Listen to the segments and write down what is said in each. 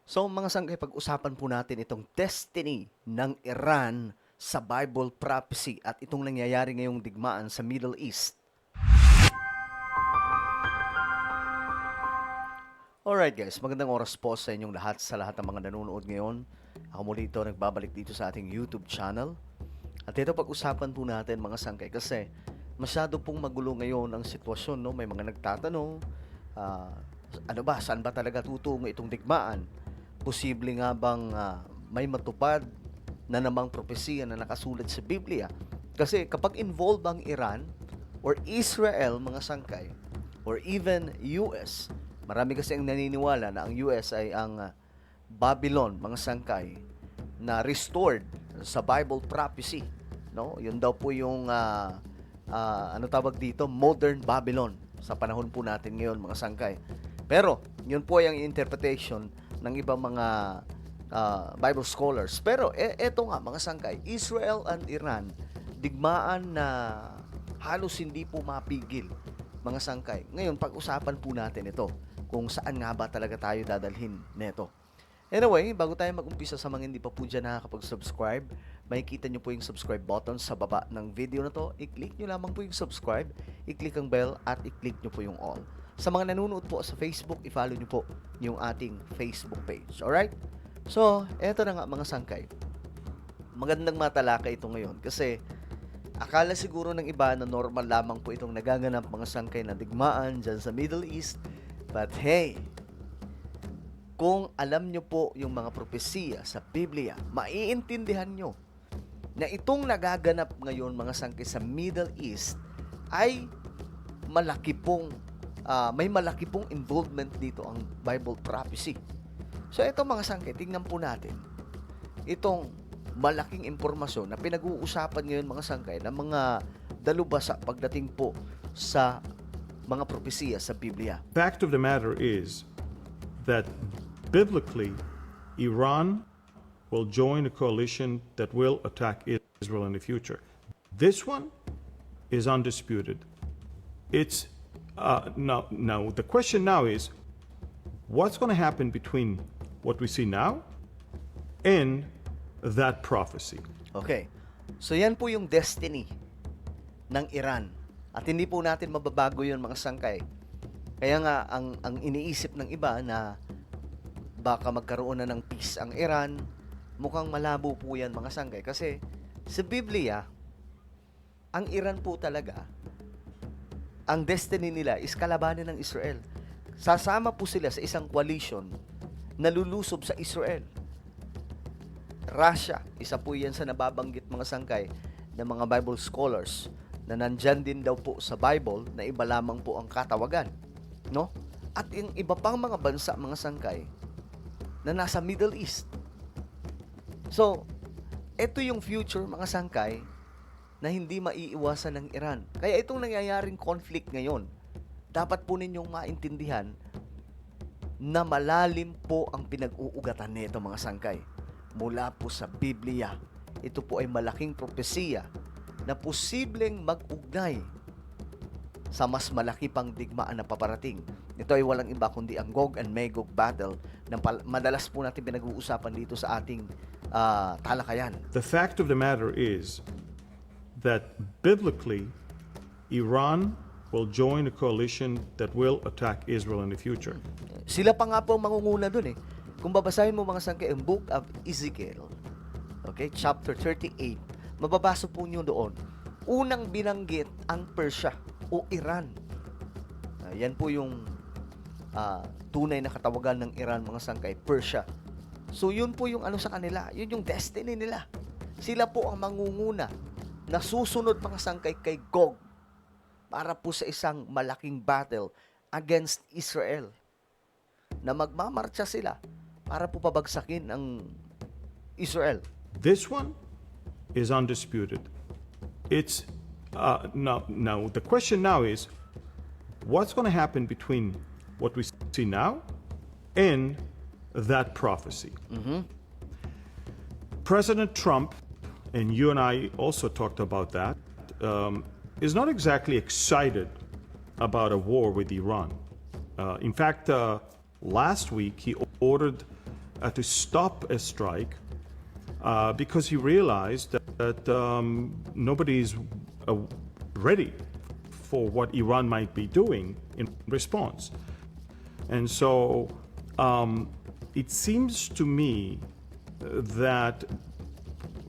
So mga sanggay, pag-usapan po natin itong destiny ng Iran sa Bible prophecy at itong nangyayari ngayong digmaan sa Middle East. Alright guys, magandang oras po sa inyong lahat, sa lahat ng mga nanonood ngayon. Ako muli ito, nagbabalik dito sa ating YouTube channel. At ito pag-usapan po natin mga sangkay kasi masyado pong magulo ngayon ang sitwasyon. No? May mga nagtatanong, ah, ano ba, saan ba talaga tutungo itong digmaan? Posible nga bang may matupad na namang propesiya na nakasulat sa Biblia? Kasi kapag involved ang Iran or Israel mga sangkay or even US, marami kasi ang naniniwala na ang US ay ang Babylon, mga sangkay, na restored sa Bible prophecy. No? Yun daw po yung, ano tawag dito, modern Babylon sa panahon po natin ngayon, mga sangkay. Pero, yun po ay ang interpretation ng ibang mga Bible scholars. Pero, eto nga, mga sangkay, Israel and Iran, digmaan na halos hindi po mapigil, mga sangkay. Ngayon, pag-usapan po natin ito kung saan nga ba talaga tayo dadalhin neto. Anyway, bago tayo mag-umpisa, sa mga hindi pa po dyan nakakapag-subscribe, makikita nyo po yung subscribe button sa baba ng video na to. I-click nyo lamang po yung subscribe, i-click ang bell, at i-click nyo po yung all. Sa mga nanonood po sa Facebook, i-follow nyo po yung ating Facebook page. Alright? So, eto na nga mga sangkay. Magandang matalakay ito ngayon kasi akala siguro ng iba na normal lamang po itong nagaganap mga sangkay na digmaan dyan sa Middle East. But hey, kung alam nyo po yung mga propesiya sa Biblia, maiintindihan nyo na itong nagaganap ngayon mga sangkay sa Middle East ay malaki pong, may malaki pong involvement dito ang Bible prophecy. So ito mga sangkay, tingnan po natin itong malaking impormasyon na pinag-uusapan ngayon mga sangkay ng mga dalubhasa pagdating po sa mga propesiya sa Biblia. Fact of the matter is that biblically, Iran will join a coalition that will attack Israel in the future. This one is undisputed. It's now the question now is what's going to happen between what we see now and that prophecy. Okay. So yan po yung destiny ng Iran. At hindi po natin mababago yun mga sangkay. Kaya nga ang iniisip ng iba na baka magkaroon na ng peace ang Iran, mukhang malabo po yan mga sangkay. Kasi sa Biblia, ang Iran po talaga, ang destiny nila is kalabanin ng Israel. Sasama po sila sa isang coalition na lulusob sa Israel. Russia, isa po yan sa nababanggit mga sangkay ng mga Bible scholars na nandyan din daw po sa Bible na iba lamang po ang katawagan. No? At yung iba pang mga bansa, mga sangkay, na nasa Middle East. So, ito yung future, mga sangkay, na hindi maiiwasan ng Iran. Kaya itong nangyayaring conflict ngayon, dapat po ninyong maintindihan na malalim po ang pinag-uugatan nito mga sangkay. Mula po sa Biblia, ito po ay malaking propesiya na posibleng mag-ugnay sa mas malaki pang digmaan na paparating. Ito ay walang iba kundi ang Gog and Magog battle na madalas po natin pinag-uusapan dito sa ating talakayan. The fact of the matter is that biblically, Iran will join a coalition that will attack Israel in the future. Sila pa nga po ang mangunguna dun eh. Kung babasahin mo mga sangkay, ang Book of Ezekiel, okay, chapter 38, mababasa po nyo doon, unang binanggit ang Persia o Iran. Yan po yung tunay na katawagan ng Iran, mga sangkay, Persia. So yun po yung ano sa kanila, yun yung destiny nila. Sila po ang mangunguna na susunod mga sangkay kay Gog para po sa isang malaking battle against Israel, na magmamarcha sila para po pabagsakin ang Israel. This one is undisputed. It's now the question now is what's going to happen between what we see now and that prophecy. President Trump, and you and I also talked about that, is not exactly excited about a war with Iran. In fact, last week he ordered to stop a strike because he realized that nobody is ready for what Iran might be doing in response. And so it seems to me that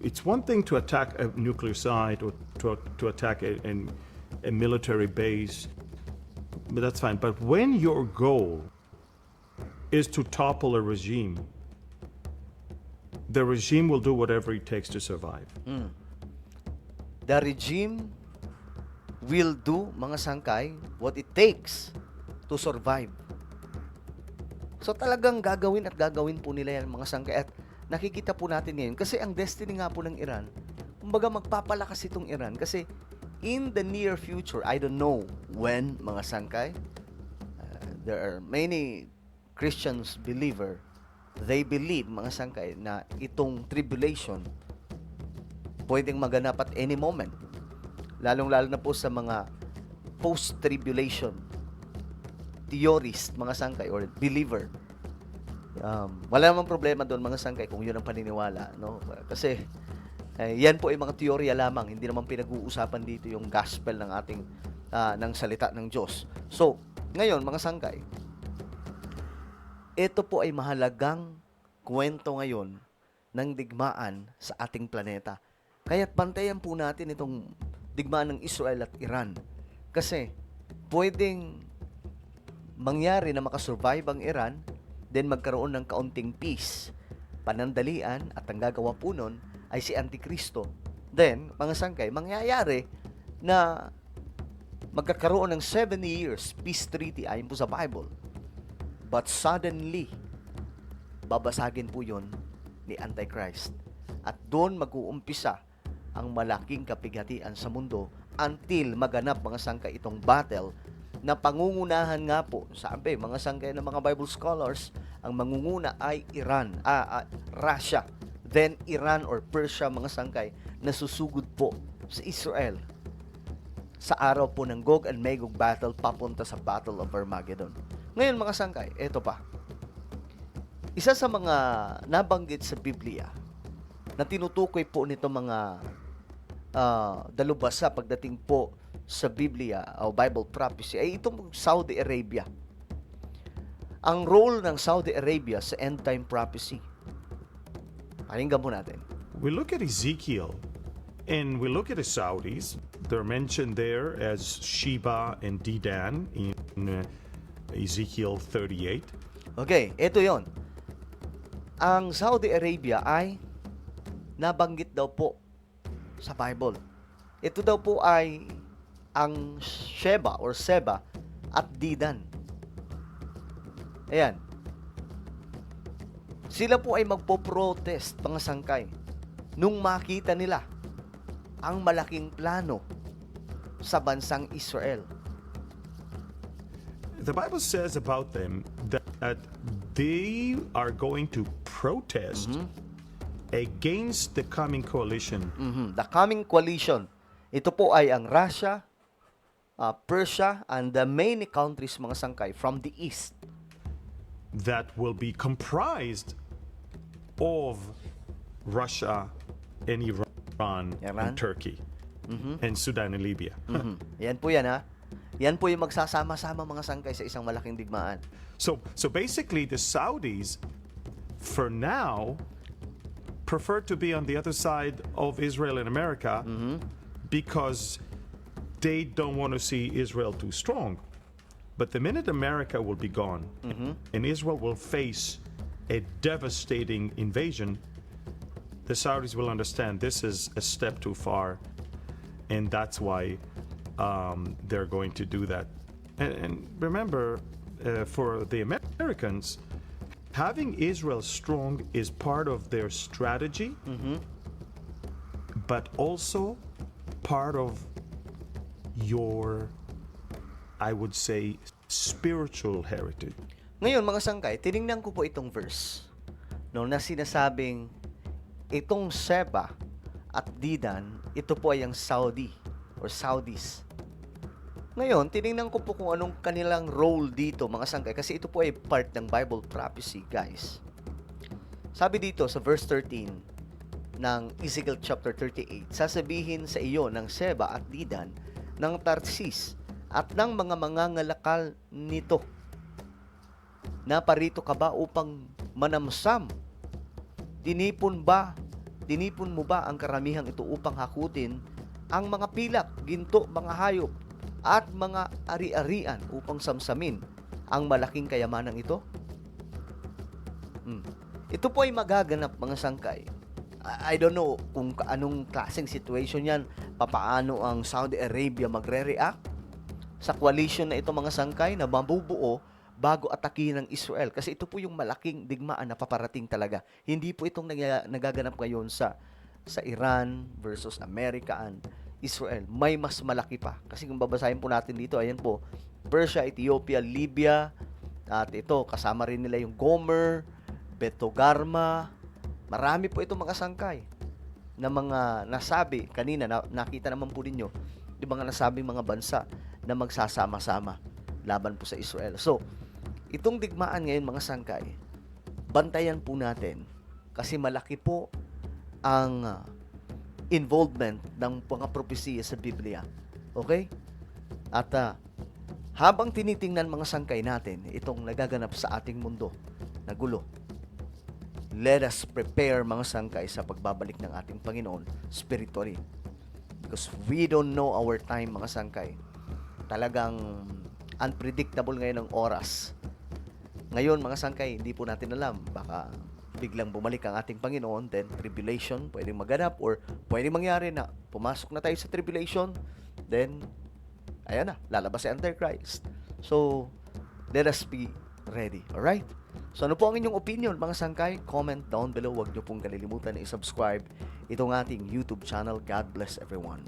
it's one thing to attack a nuclear site or to attack a military base, but that's fine. But when your goal is to topple a regime, the regime will do whatever it takes to survive. The regime will do, mga sangkay, what it takes to survive. So talagang gagawin at gagawin po nila yan, mga sangkay. At nakikita po natin ngayon. Kasi ang destiny nga po ng Iran, kumbaga magpapalakas itong Iran. Kasi in the near future, I don't know when, mga sangkay, there are many Christians believer, they believe, mga sangkay, na itong tribulation pwedeng maganap at any moment. Lalong-lalo na po sa mga post-tribulation theorist, mga sangkay, or believer. Wala namang problema doon, mga sangkay, kung yun ang paniniwala, no? Kasi yan po ay mga teorya lamang, hindi naman pinag-uusapan dito yung gospel ng ating ng salita ng Diyos. So, ngayon, mga sangkay, ito po ay mahalagang kwento ngayon ng digmaan sa ating planeta. Kaya't bantayan po natin itong digmaan ng Israel at Iran. Kasi pwedeng mangyari na makasurvive ang Iran, then magkaroon ng kaunting peace, panandalian, at ang gagawa po nun ay si Antikristo. Then, mga sangkay, mangyayari na magkakaroon ng 70 years peace treaty ayon po sa Bible. But suddenly, babasagin po yun ni Antichrist. At doon mag-uumpisa ang malaking kapighatian sa mundo until maganap, mga sangkay, itong battle na pangungunahan nga po, sabi, mga sangkay ng mga Bible scholars, ang mangunguna ay Russia, then Iran or Persia, mga sangkay, na susugod po sa Israel sa araw po ng Gog and Magog battle papunta sa Battle of Armageddon. Ngayon, mga sangkay, eto pa. Isa sa mga nabanggit sa Biblia na tinutukoy po nito mga dalubhasa pagdating po sa Biblia o Bible prophecy ay itong Saudi Arabia. Ang role ng Saudi Arabia sa end time prophecy. Pakinggan po natin. We look at Ezekiel and we look at the Saudis. They're mentioned there as Sheba and Dedan in Ezekiel 38. Okay, ito yon. Ang Saudi Arabia ay nabanggit daw po sa Bible. Ito daw po ay ang Sheba or Seba at Dedan. Ayan. Sila po ay magpo-protest, mga sangkay, nung makita nila ang malaking plano sa bansang Israel. The Bible says about them that they are going to protest against the coming coalition. The coming coalition. Ito po ay ang Russia, Persia, and the many countries, mga sangkay, from the east. That will be comprised of Russia and Iran and Turkey and Sudan and Libya. Yan po yan, ha. Yan po yung magsasama-sama, mga sangkay, sa isang malaking digmaan. So basically the Saudis, for now, prefer to be on the other side of Israel and America because they don't want to see Israel too strong. But the minute America will be gone and Israel will face a devastating invasion, the Saudis will understand this is a step too far, and that's why they're going to do that. And remember, for the Americans, having Israel strong is part of their strategy, but also part of your, I would say, spiritual heritage. Ngayon, mga sangkay, tinignan ko po itong verse na sinasabing itong Seba at Dedan, ito po ay ang Saudi or Saudis. Ngayon, tinignan ko po kung anong kanilang role dito, mga sangkay, kasi ito po ay part ng Bible prophecy, guys. Sabi dito sa verse 13 ng Ezekiel chapter 38, sasabihin sa iyo ng Seba at Dedan, ng Tarsis, at ng mga mangangalakal nito, na parito ka ba upang manamsam? Dinipon mo ba ang karamihang ito upang hakutin ang mga pilak, ginto, mga hayop, at mga ari-arian upang samsamin ang malaking kayamanang ito? Ito po ay magaganap, mga sangkay. I don't know kung anong klaseng situation yan, papaano ang Saudi Arabia magre-react sa coalition na ito, mga sangkay, na mabubuo bago atakihin ng Israel. Kasi ito po yung malaking digmaan na paparating talaga. Hindi po itong nagaganap ngayon sa Iran versus America and Israel. May mas malaki pa. Kasi kung babasahin po natin dito, ayan po, Persia, Ethiopia, Libya, at ito, kasama rin nila yung Gomer, Betogarma. Marami po itong mga sangkay na mga nasabi kanina, nakita naman po ninyo, di ba nga nasabi mga bansa na magsasama-sama laban po sa Israel. So, itong digmaan ngayon, mga sangkay, bantayan po natin kasi malaki po ang involvement ng mga propesiya sa Biblia. Okay? At habang tinitingnan, mga sangkay, natin itong nagaganap sa ating mundo na gulo, let us prepare, mga sangkay, sa pagbabalik ng ating Panginoon spiritually. Because we don't know our time, mga sangkay. Talagang unpredictable ngayon ang oras. Ngayon, mga sangkay, hindi po natin alam. Baka biglang bumalik ang ating Panginoon, then tribulation, pwedeng maganap, or pwedeng mangyari na pumasok na tayo sa tribulation, then, ayan na, lalabas si Antichrist. So, let us be ready. Alright? So, ano po ang inyong opinion, mga sangkay? Comment down below. Huwag nyo pong kalilimutan na i-subscribe itong ating YouTube channel. God bless everyone.